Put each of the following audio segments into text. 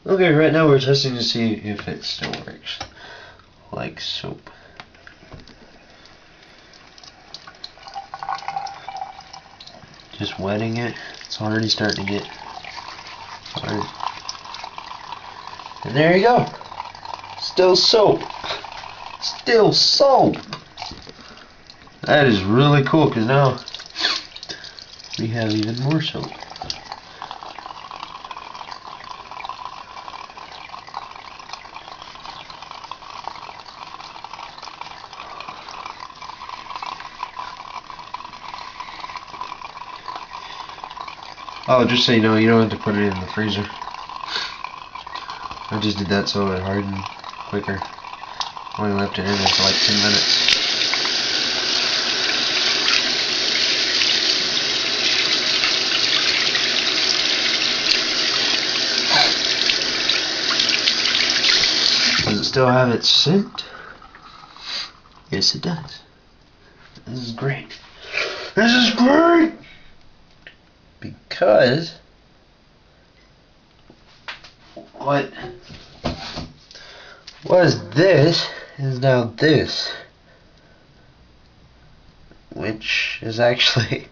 Okay, right now we're testing to see if it still works. Like soap. Just wetting it. It's already starting to get hard. And there you go. Still soap. Still soap. That is really cool because now we have even more soap. Oh, just so you know, you don't have to put it in the freezer. I just did that so it hardened quicker. Only left it in there for like 10 minutes. Does it still have its scent? Yes, it does. This is great. This is great! Because what was this is now this, which is actually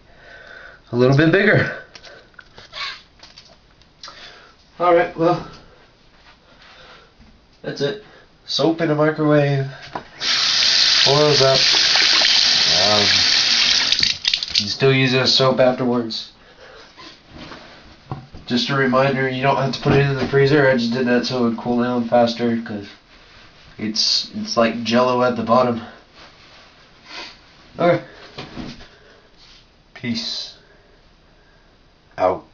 a little bit bigger. Alright, well, that's it. Soap in a microwave. Boils up. You still use it as soap afterwards. Just a reminder, you don't have to put it in the freezer. I just did that so it would cool down faster because it's like jello at the bottom. Okay. Peace out.